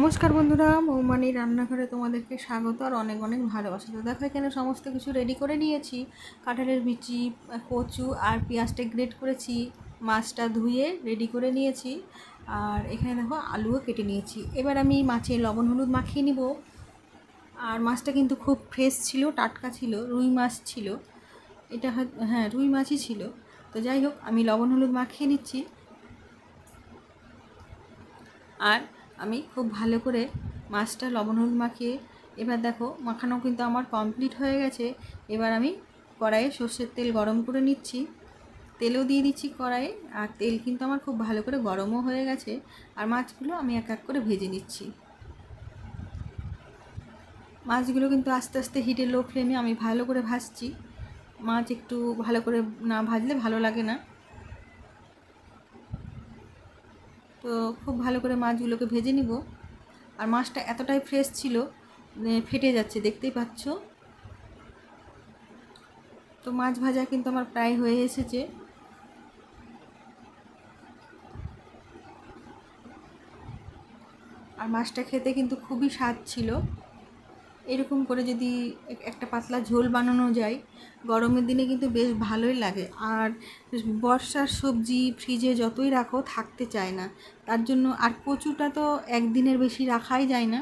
নমস্কার বন্ধুরা, মৌমানি রান্নাঘরে তোমাদেরকে স্বাগত আর অনেক অনেক ভালোবাসা। তো দেখো এখানে সমস্ত কিছু রেডি করে নিয়েছি। কাঁঠালের বিচি, কচু আর পেঁয়াজটা গ্রেট করেছি, মাছটা ধুয়ে রেডি করে নিয়েছি, আর এখানে দেখো আলুও কেটে নিয়েছি। এবার আমি মাছে লবণ হলুদ মাখিয়ে নিব। আর মাছটা কিন্তু খুব ফ্রেশ ছিল, টাটকা ছিল, রুই মাছ ছিল এটা। হ্যাঁ, রুই মাছই ছিল। তো যাই হোক, আমি লবণ হলুদ মাখিয়ে নিচ্ছি। আর আমি খুব ভালো করে মাছটা লবণ হলুদ মাখিয়ে, এবার দেখো মাখানো কিন্তু আমার কমপ্লিট হয়ে গেছে। এবার আমি কড়াইয়ে সর্ষের তেল গরম করে নিচ্ছি, তেলও দিয়ে দিচ্ছি কড়াইয়ে। আর তেল কিন্তু আমার খুব ভালো করে গরমও হয়ে গেছে। আর মাছগুলো আমি এক এক করে ভেজে নিচ্ছি। মাছগুলো কিন্তু আস্তে আস্তে হিটে লো ফ্লেমে আমি ভালো করে ভাজছি। মাছ একটু ভালো করে না ভাজলে ভালো লাগে না। তো খুব ভালো করে মাছগুলোকে ভেজে নিব। আর মাছটা এতটাই ফ্রেশ ছিল, ফেটে যাচ্ছে, দেখতেই পাচ্ছ। তো মাছ ভাজা কিন্তু আমার প্রায় হয়ে এসেছে। আর মাছটা খেতে কিন্তু খুবই স্বাদ ছিল। এরকম করে যদি একটা পাতলা ঝোল বানানো যায়, গরমের দিনে কিন্তু বেশ ভালোই লাগে। আর বর্ষার সবজি ফ্রিজে যতই রাখো থাকতে চায় না, তার জন্য। আর কচুটা তো একদিনের বেশি রাখাই যায় না,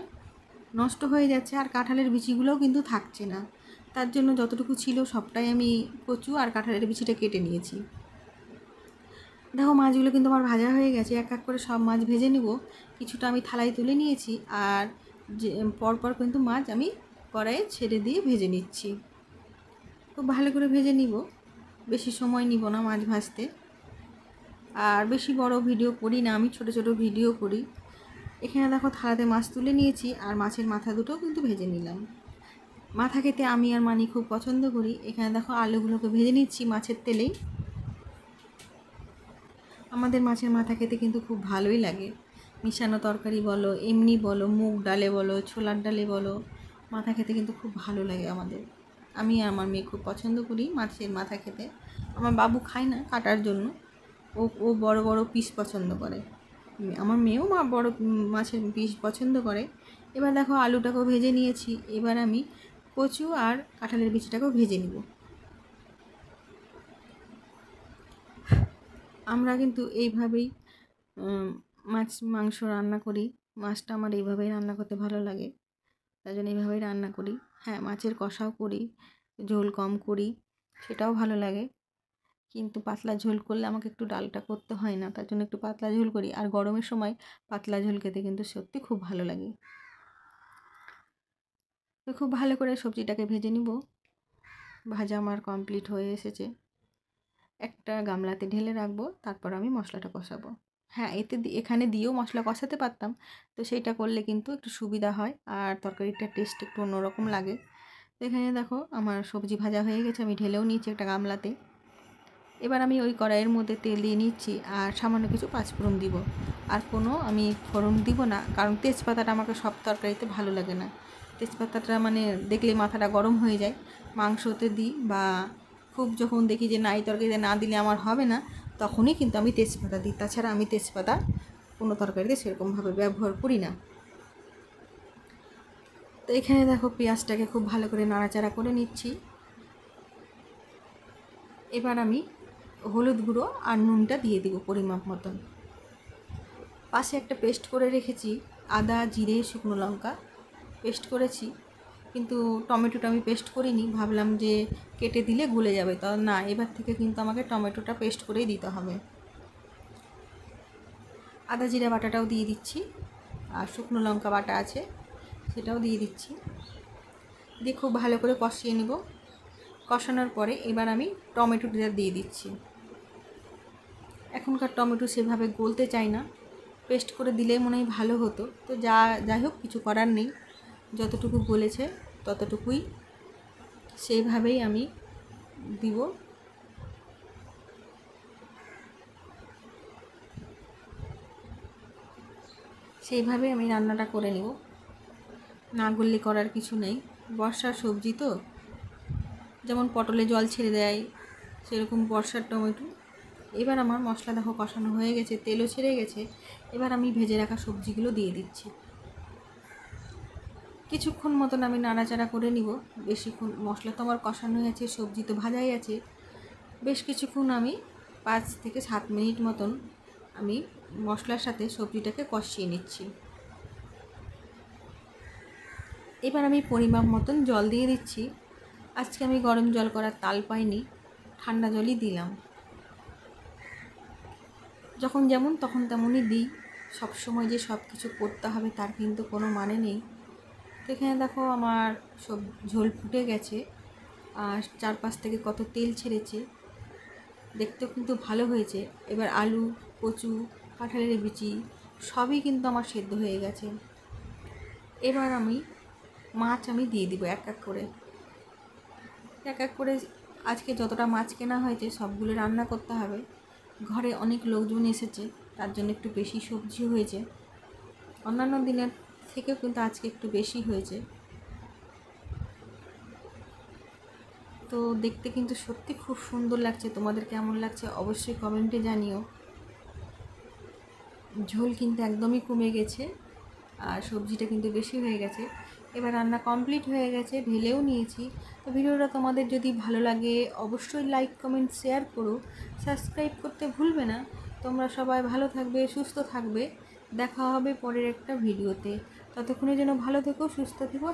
নষ্ট হয়ে যাচ্ছে। আর কাঁঠালের বিচিগুলোও কিন্তু থাকছে না, তার জন্য যতটুকু ছিল সবটাই আমি কচু আর কাঁঠালের বিচিটা কেটে নিয়েছি। দেখো মাছগুলো কিন্তু আমার ভাজা হয়ে গেছে। এক এক করে সব মাছ ভেজে নিব। কিছুটা আমি থালায় তুলে নিয়েছি, আর যে পরপর কিন্তু মাছ আমি কড়াইয়ে ছেড়ে দিয়ে ভেজে নিচ্ছি। খুব ভালো করে ভেজে নিব, বেশি সময় নিব না মাছ ভাজতে। আর বেশি বড় ভিডিও করি না, আমি ছোট ছোট ভিডিও করি। এখানে দেখো থালাতে মাছ তুলে নিয়েছি, আর মাছের মাথা দুটোও কিন্তু ভেজে নিলাম। মাথা খেতে আমি আর মানি খুব পছন্দ করি। এখানে দেখো আলুগুলোকে ভেজে নিচ্ছি মাছের তেলেই। আমাদের মাছের মাথা খেতে কিন্তু খুব ভালোই লাগে। মিশানো তরকারি বলো, এমনি বলো, মুগ ডালে বলো, ছোলার ডালে বলো, মাথা খেতে কিন্তু খুব ভালো লাগে আমাদের। আমি আর আমার মেয়ে খুব পছন্দ করি মাছের মাথা খেতে। আমার বাবু খায় না কাটার জন্য, ও ও বড় বড় পিস পছন্দ করে। আমার মেয়েও বড় মাছের পিস পছন্দ করে। এবার দেখো আলুটাকেও ভেজে নিয়েছি। এবার আমি কচু আর কাঁঠালের বিচিটাকেও ভেজে নিব। আমরা কিন্তু এইভাবেই মাছ মাংস রান্না করি। মাছটা আমার এইভাবেই রান্না করতে ভালো লাগে, তাই জন্য এইভাবেই রান্না করি। হ্যাঁ, মাছের কষাও করি, ঝোল কম করি, সেটাও ভালো লাগে। কিন্তু পাতলা ঝোল করলে আমাকে একটু ডালটা করতে হয় না, তার জন্য একটু পাতলা ঝোল করি। আর গরমের সময় পাতলা ঝোল খেতে কিন্তু সত্যি খুব ভালো লাগে। তো খুব ভালো করে সবজিটাকে ভেজে নিব। ভাজা আমার কমপ্লিট হয়ে এসেছে। একটা গামলাতে ঢেলে রাখবো, তারপর আমি মশলাটা কষাবো। হ্যাঁ, এখানে দিয়েও মশলা কষাতে পারতাম, তো সেইটা করলে কিন্তু একটু সুবিধা হয় আর তরকারিটার টেস্ট একটু অন্যরকম লাগে। তো এখানে দেখো আমার সবজি ভাজা হয়ে গেছে, আমি ঢেলেও নিয়েছি একটা গামলাতে। এবার আমি ওই কড়াইয়ের মধ্যে তেল দিয়ে নিচ্ছি, আর সামান্য কিছু পাঁচফোড়ন দিব। আর কোনো আমি ফোড়ন দিব না, কারণ তেজপাতাটা আমাকে সব তরকারিতে ভালো লাগে না। তেজপাতাটা মানে দেখলে মাথাটা গরম হয়ে যায়। মাংসতে দিই, বা খুব যখন দেখি যে না এই তরকারিতে না দিলে আমার হবে না, তখনই কিন্তু আমি তেজপাতা দিই। তাছাড়া আমি তেজপাতা কোনো তরকারিতে সেরকমভাবে ব্যবহার করি না। তো এখানে দেখো পেঁয়াজটাকে খুব ভালো করে নাড়াচাড়া করে নিচ্ছি। এবার আমি হলুদ গুঁড়ো আর নুনটা দিয়ে দিব পরিমাপ মতন। পাশে একটা পেস্ট করে রেখেছি, আদা জিরে শুকনো লঙ্কা পেস্ট করেছি। কিন্তু টমেটোটা আমি পেস্ট করিনি, ভাবলাম যে কেটে দিলে গলে যাবে, তা না, এবার থেকে কিন্তু আমাকে টমেটোটা পেস্ট করেই দিতে হবে। আদা জিরা বাটাটাও দিয়ে দিচ্ছি, আর শুকনো লঙ্কা বাটা আছে সেটাও দিয়ে দিচ্ছি। দিয়ে খুব ভালো করে কষিয়ে নিব। কষানোর পরে এবার আমি টমেটোটা দিয়ে দিচ্ছি। এখনকার টমেটো সেভাবে গলতে চায় না, পেস্ট করে দিলেই মনে হয় ভালো হতো। তো যাই হোক, কিছু করার নেই, যতটুকু গলেছে ততটুকুই সেইভাবেই আমি দিব। সেইভাবেই আমি রান্নাটা করে নেব, না গললে করার কিছু নেই। বর্ষার সবজি তো, যেমন পটলে জল ছেড়ে দেয়, সেরকম বর্ষার টমেটো। এবার আমার মশলা দেখো কষানো হয়ে গেছে, তেলও ছেড়ে গেছে। এবার আমি ভেজে রাখা সবজিগুলো দিয়ে দিচ্ছি। কিছুক্ষণ মতন আমি নাড়াচাড়া করে নিব। বেশিক্ষণ, মশলা তো আমার কষানোই আছে, সবজি তো ভাজাই আছে। বেশ কিছুক্ষণ আমি 5 থেকে 7 মিনিট মতন আমি মশলার সাথে সবজিটাকে কষিয়ে নিচ্ছি। এবার আমি পরিমাপ মতন জল দিয়ে দিচ্ছি। আজকে আমি গরম জল করার তাল পাইনি, ঠান্ডা জলই দিলাম। যখন যেমন তখন তেমনই দিই, সবসময় যে সব কিছু করতে হবে তার কিন্তু কোনো মানে নেই। তো এখানে দেখো আমার সব ঝোল ফুটে গেছে আর চারপাশ থেকে কত তেল ছেড়েছে, দেখতেও কিন্তু ভালো হয়েছে। এবার আলু, কচু, কাঁঠালের বিচি সবই কিন্তু আমার সেদ্ধ হয়ে গেছে। এবার আমি মাছ দিয়ে দিব এক এক করে। আজকে যতটা মাছ কেনা হয়েছে সবগুলো রান্না করতে হবে। ঘরে অনেক লোকজন এসেছে, তার জন্য একটু বেশি সবজি হয়েছে। অন্যান্য দিনের থেকেও কিন্তু আজকে একটু বেশি হয়েছে। তো দেখতে কিন্তু সত্যি খুব সুন্দর লাগছে। তোমাদের কেমন লাগছে অবশ্যই কমেন্টে জানিও। ঝোল কিন্তু একদমই কমে গেছে আর সবজিটা কিন্তু বেশি হয়ে গেছে। এবার রান্না কমপ্লিট হয়ে গেছে, ঢেলেও নিয়েছি। তো ভিডিওটা তোমাদের যদি ভালো লাগে অবশ্যই লাইক, কমেন্ট, শেয়ার করো। সাবস্ক্রাইব করতে ভুলবে না। তোমরা সবাই ভালো থাকবে, সুস্থ থাকবে। দেখা হবে পরের একটা ভিডিওতে। ততক্ষণে যেন ভালো থেকো, সুস্থ থেকো।